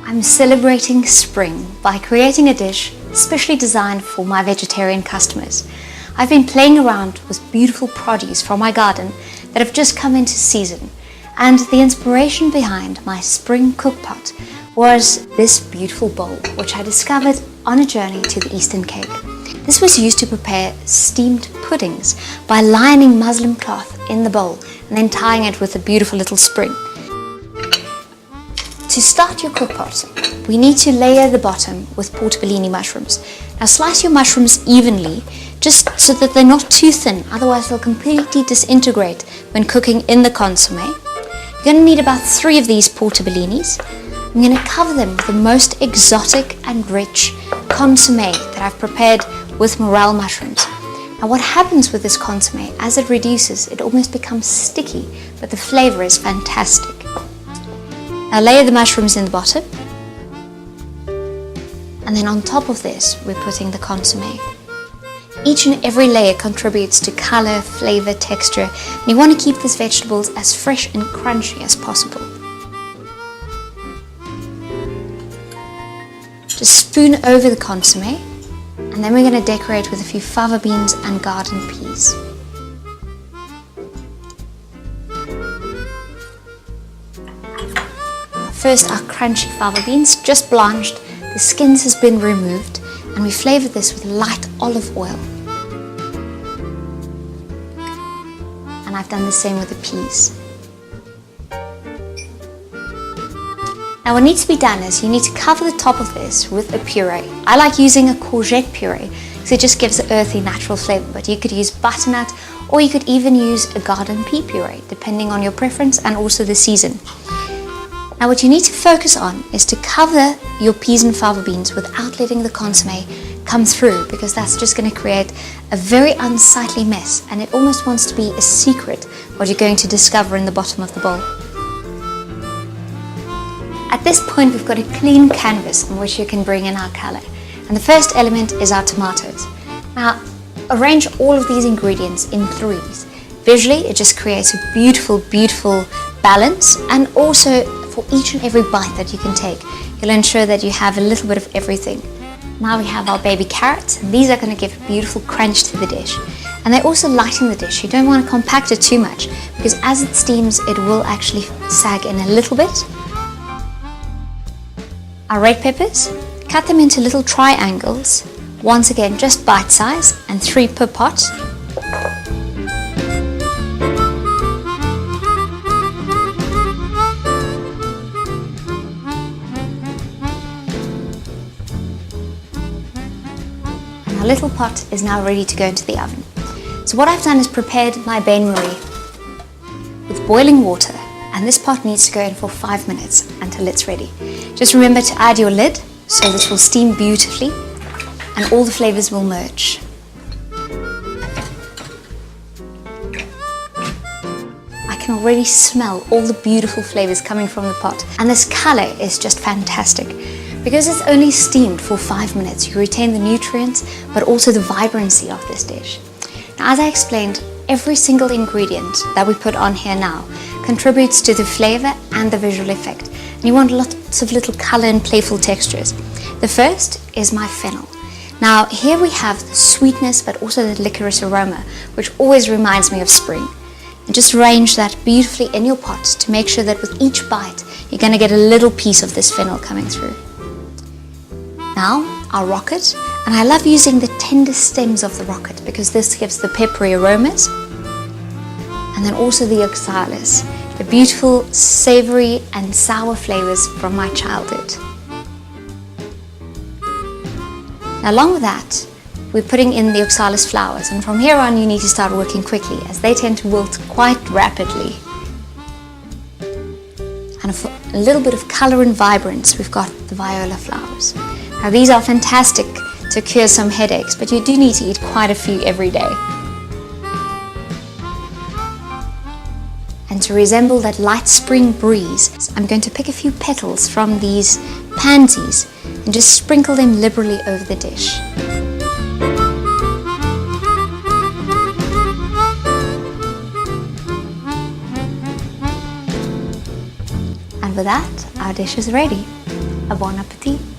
I'm celebrating spring by creating a dish specially designed for my vegetarian customers. I've been playing around with beautiful produce from my garden that have just come into season, and the inspiration behind my spring cookpot was this beautiful bowl, which I discovered on a journey to the Eastern Cape. This was used to prepare steamed puddings by lining muslin cloth in the bowl and then tying it with a beautiful little spring. To start your cookpot, we need to layer the bottom with portobellini mushrooms. Now slice your mushrooms evenly, just so that they're not too thin, otherwise they'll completely disintegrate when cooking in the consomme. You're going to need about 3 of these portobellinis. I'm going to cover them with the most exotic and rich consomme that I've prepared with morel mushrooms. Now what happens with this consomme, as it reduces, it almost becomes sticky, but the flavor is fantastic. Now layer the mushrooms in the bottom, and then on top of this we're putting the consomme. Each and every layer contributes to color, flavor, texture, and you want to keep these vegetables as fresh and crunchy as possible. Just spoon over the consomme, and then we're going to decorate with a few fava beans and garden peas. First, our crunchy fava beans, just blanched, the skins has been removed, and we flavored this with light olive oil. And I've done the same with the peas. Now what needs to be done is you need to cover the top of this with a puree. I like using a courgette puree because it just gives an earthy, natural flavor, but you could use butternut, or you could even use a garden pea puree, depending on your preference and also the season. Now what you need to focus on is to cover your peas and fava beans without letting the consomme come through, because that's just going to create a very unsightly mess, and it almost wants to be a secret what you're going to discover in the bottom of the bowl. At this point we've got a clean canvas on which you can bring in our color, and the first element is our tomatoes. Now arrange all of these ingredients in threes. Visually it just creates a beautiful, beautiful balance, and also for each and every bite that you can take, you'll ensure that you have a little bit of everything. Now we have our baby carrots, and these are going to give a beautiful crunch to the dish. And they also lighten the dish. You don't want to compact it too much, because as it steams, it will actually sag in a little bit. Our red peppers, cut them into little triangles, once again just bite size, and 3 per pot. Our little pot is now ready to go into the oven. So what I've done is prepared my bain-marie with boiling water, and this pot needs to go in for 5 minutes until it's ready. Just remember to add your lid so this will steam beautifully and all the flavors will merge. I can already smell all the beautiful flavors coming from the pot, and this color is just fantastic. Because it's only steamed for 5 minutes, you retain the nutrients but also the vibrancy of this dish. Now, as I explained, every single ingredient that we put on here now contributes to the flavor and the visual effect. And you want lots of little color and playful textures. The first is my fennel. Now here we have the sweetness but also the licorice aroma, which always reminds me of spring. And just arrange that beautifully in your pot to make sure that with each bite you're going to get a little piece of this fennel coming through. Now our rocket, and I love using the tender stems of the rocket because this gives the peppery aromas, and then also the oxalis, the beautiful savory and sour flavors from my childhood. Now along with that, we're putting in the oxalis flowers, and from here on you need to start working quickly as they tend to wilt quite rapidly. And for a little bit of color and vibrance, we've got the viola flowers. Now these are fantastic to cure some headaches, but you do need to eat quite a few every day. And to resemble that light spring breeze, I'm going to pick a few petals from these pansies and just sprinkle them liberally over the dish. And with that, our dish is ready. A bon appetit.